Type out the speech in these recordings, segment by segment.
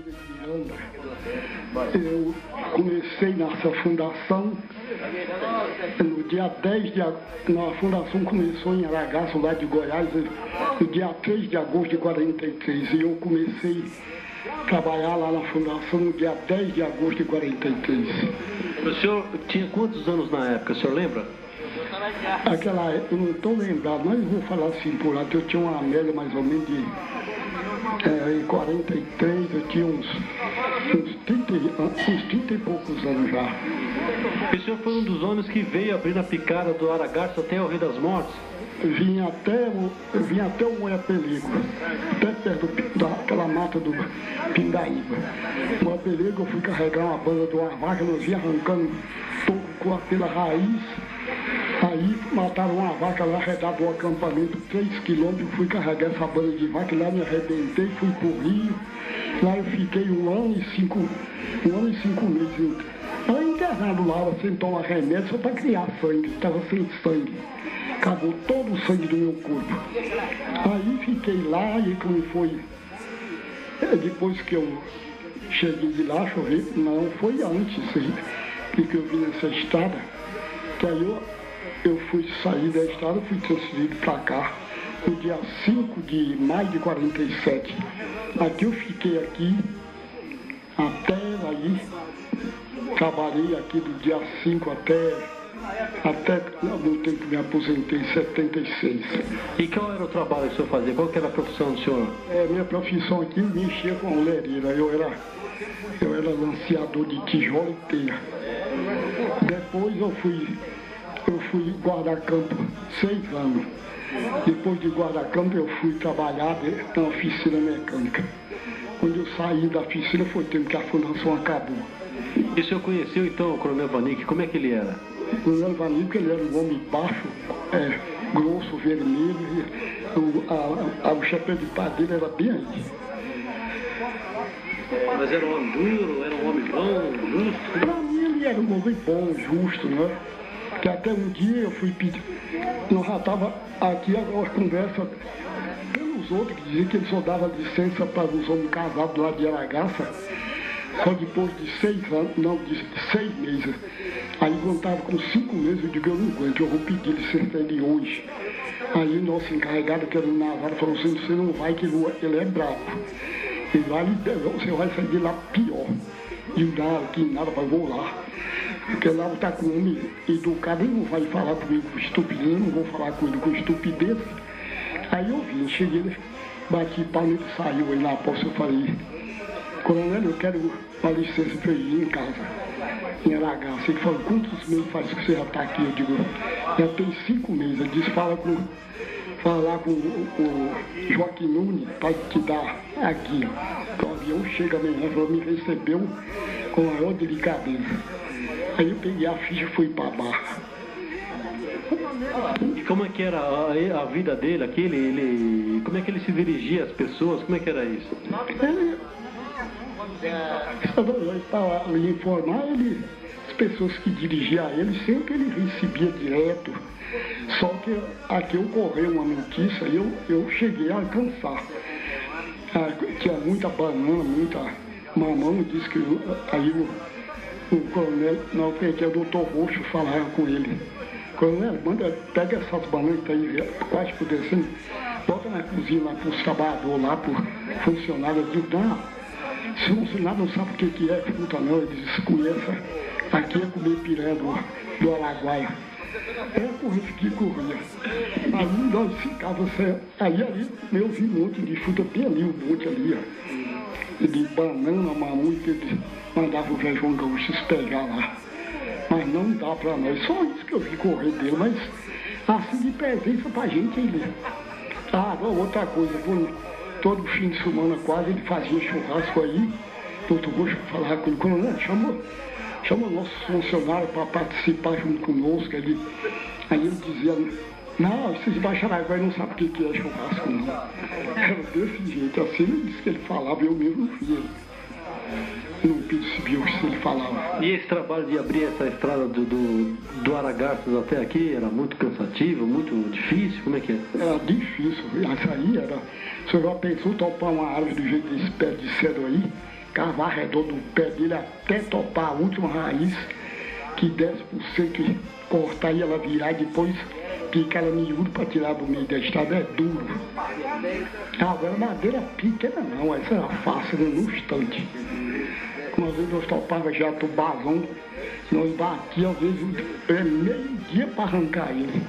Miranda. Eu comecei nessa fundação no dia 10 de agosto. A fundação começou em Aragaço, lá de Goiás, no dia 3 de agosto de 43. E eu comecei a trabalhar lá na fundação no dia 10 de agosto de 43. O senhor tinha quantos anos na época, o senhor lembra? Aquela época, eu não estou lembrado, mas eu vou falar assim por lá, que eu tinha uma média mais ou menos de em 43, eu tinha uns 30 e poucos anos já. O senhor foi um dos homens que veio abrir a picada do Aragarço até o Rio das Mortes? Vinha até o Moia-Pelego, até perto daquela mata do Pindaíba. No Moia-Pelego eu fui carregar uma banda de uma vaca, nós ia arrancando toco pela raiz. Aí mataram uma vaca lá, arredado do acampamento, 3 quilômetros, fui carregar essa banda de vaca, lá me arrebentei, fui pro Rio. Lá eu fiquei 1 ano e 5 meses. Estava internado lá, sem tomar remédio, só para criar sangue, estava sem sangue. Acabou todo o sangue do meu corpo. Aí fiquei lá e como foi, depois que eu cheguei de lá, deixa eu ver, não, foi antes que eu vim nessa estrada, que aí eu fui sair da estrada, fui transferido para cá, no dia 5 de maio de 47. Aqui eu fiquei aqui, até aí, trabalhei aqui do dia 5 até no tempo que me aposentei, em 76. E qual era o trabalho que o senhor fazia? Qual que era a profissão do senhor? Minha profissão aqui mexia com a olereira. Eu era lanceador de tijolo e teia. Depois eu fui guarda-campo 6 anos. Depois de guarda-campo eu fui trabalhar na oficina mecânica. Quando eu saí da oficina foi o tempo que a fundação acabou. E o senhor conheceu então o Coronel Vanik? Como é que ele era? O Coronel Vanik, ele era um homem baixo, grosso, vermelho, e o chapéu de pá dele era bem aí. Mas era um homem duro, era um homem bom, justo? Para mim ele era um homem bom, justo, né? Que até um dia eu fui pedir, nós já estava aqui agora conversa pelos outros, que diziam que ele só dava licença para os homens casados lá de Aragaça, só depois de 6 anos, não, de 6 meses. Aí quando estava com 5 meses, eu digo, eu não aguento, eu vou pedir licença ele hoje. Aí nosso encarregado, que era o Navarro, falou assim, você não vai, que ele é bravo. Ele vai, você vai sair de lá pior. E nada, vai vou lá. Porque lá está com um homem educado, ele não vai falar comigo com estupidez, eu não vou falar com ele com estupidez. Aí eu vim, cheguei, bati palma, ele saiu aí na porta, eu falei, Coronel, eu quero uma licença para ir em casa, em Aragaço. Ele falou, quantos meses faz que você já está aqui? Eu digo, já tem 5 meses. Ele disse, fala lá com o Joaquim Nunes para te dar aqui. Então, o avião chega amanhã, falou, me recebeu com a maior delicadeza. Aí eu peguei a ficha e fui para a Barra. E como é que era a vida dele aqui? Como é que ele se dirigia às pessoas? Como é que era isso? Para lhe informar, as pessoas que dirigiam a ele, sempre ele recebia direto. Só que aqui ocorreu uma notícia e eu cheguei a alcançar. Tinha muita banana, muita mamão, disse que aí o coronel, não, que é o doutor Roxo, falava com ele. Coronel, pega essas bananas que aí quase descendo, bota na cozinha lá para os trabalhadores, lá para o funcionário. Eu digo, não, se o funcionário não sabe o que é fruta não, ele diz, conheça, aqui é comer piranha do Araguaia. Que corria. Aí nós ficávamos, aí eu vi um monte de fruta bem ali, um monte ali, ó, de banana, mamão, que eles mandavam o velho João Gaúcho pegar lá. Mas não dá pra nós, só isso que eu vi correr dele, mas assim de presença pra gente ele. Agora outra coisa, todo fim de semana quase ele fazia churrasco aí, o doutor Roxo falava com ele, coronel, chama nossos funcionários para participar junto conosco. Aí ele dizia, não, esses bacharagóis não sabem o que é churrasco, não. Era desse jeito, assim ele disse que ele falava, eu mesmo vi ele. Não percebi o que ele falava. E esse trabalho de abrir essa estrada do Aragarças até aqui era muito cansativo, muito difícil? Como é que é? Era difícil, essa aí era. O senhor já pensou topar uma árvore do jeito desse pé de cedro aí? pescava ao redor do pé dele até topar a última raiz, que desce por cento e cortar e ela virar e depois pica ela miúdo para tirar do meio da estrada, é duro. Agora madeira pequena não, essa era fácil, né, no instante. Uma vez nós topava já tubazão, nós batia às vezes meio-dia para arrancar ele,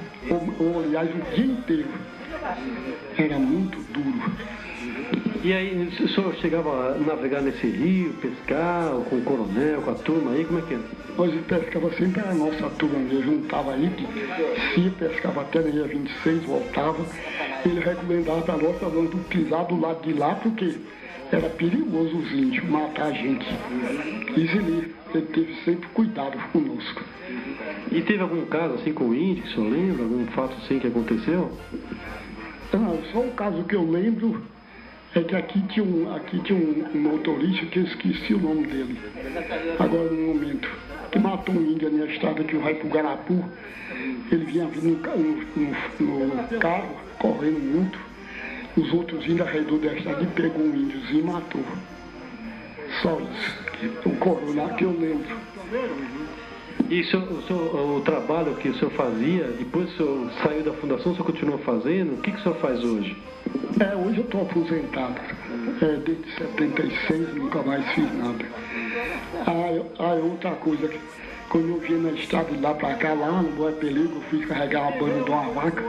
ou aliás o dia inteiro. Era muito duro. E aí, o senhor chegava a navegar nesse rio, pescar, com o coronel, com a turma aí, como é que é? Nós pescava sempre a nossa turma, eu juntava ali, se pescava até no dia 26, voltava. Ele recomendava para nós não pisar do lado de lá, porque era perigoso os índios matar a gente. Isso ele teve sempre cuidado conosco. E teve algum caso assim com o índio, que o senhor lembra? Algum fato assim que aconteceu? Não, só o caso que eu lembro é que aqui tinha um motorista que eu esqueci o nome dele, agora no momento, que matou um índio na estrada que vai pro Garapu. Ele vinha vindo no carro, correndo muito. Os outros índios ao redor da estrada e pegou um índiozinho e matou. Só isso, o coronel que eu lembro. E o trabalho que o senhor fazia, depois o senhor saiu da fundação, o senhor continuou fazendo? O que o senhor faz hoje? Hoje eu estou aposentado. Desde 76 nunca mais fiz nada. Outra coisa, quando eu vinha na estrada de lá para cá, lá no Boa Perigo, eu fui carregar a banda de uma vaca,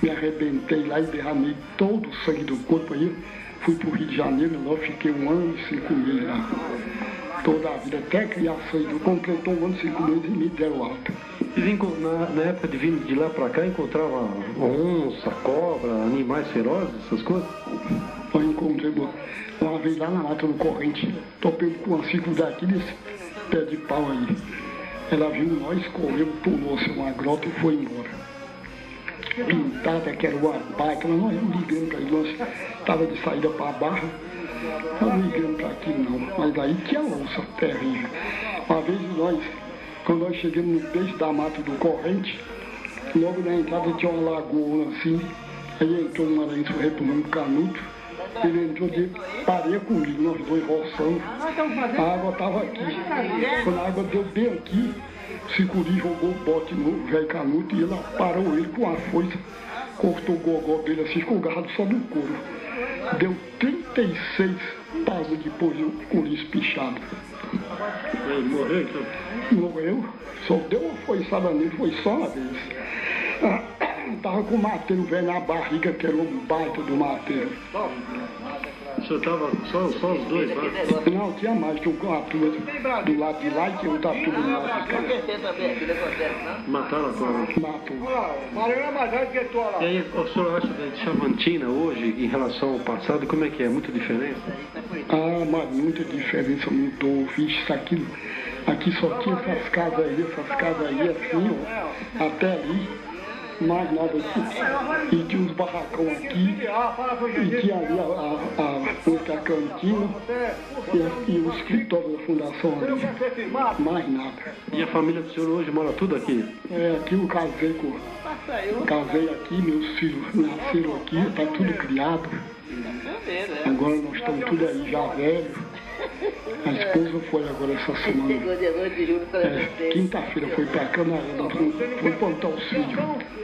me arrebentei lá e derramei todo o sangue do corpo aí. Fui para o Rio de Janeiro, lá eu fiquei 1 ano e 5 meses lá. Toda a vida, até a criação, eu completou 1 ano e 5 meses e me deram alta. Na época de vindo de lá para cá, encontrava onça, cobra, animais ferozes, essas coisas? Eu encontrei uma vez lá na mata do Corrente, topei com uma ciclo daqui desse pé de pau aí. Ela viu nós, correu, pulou-se uma grota e foi embora. Pintada, que era uma baita, mas nós não ligamos para ele, nós estava de saída para a barra, não ligamos para aquilo não, mas aí tinha onça terrível. Uma vez quando nós chegamos no peixe da mata do Corrente, logo na entrada tinha uma lagoa assim, aí entrou um maranhão repulando canudo, ele entrou de pareia comigo, nós dois roçando, a água estava aqui, quando a água deu bem aqui, o sicuri jogou o bote no velho canudo e ela parou ele com a foice, cortou o gogó dele assim, ficou agarrado só no couro. Deu 36 passos depois o curi espichado. Ele morreu então? Morreu, só deu uma foiçada nele, foi só uma vez. Tava com o mateiro velho na barriga, que era um baita do mateiro. O senhor estava só os dois lá? Não, tinha mais, que a turma do lado de lá e tinha outra turma do lado de cá. Mataram a cobra? Matou. E aí, o senhor acha da Chavantina hoje, em relação ao passado, como é que é? Muita diferença? Mas muita diferença, mudou, vixe, isso aquilo. Aqui só tinha essas casas aí assim, ó, até ali. Mais nada aqui. E tinha uns barracão aqui, e tinha ali a cantina e o escritório da fundação ali. Mais nada. E a família do senhor hoje mora tudo aqui? Aqui eu casei aqui, meus filhos nasceram aqui, tá tudo criado. Agora nós estamos tudo aí já velho. A esposa foi agora essa semana. Quinta-feira foi pra Canadá, foi plantar os filhos.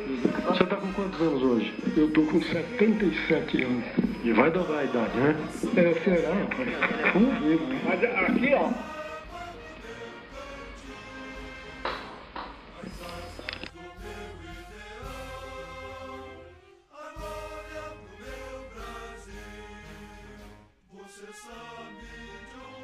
O senhor está com quantos anos hoje? Eu estou com 77 anos. E vai dobrar a idade, né? Será, rapaz? Vamos ver, né? Mas aqui, ó. Você sabe de onde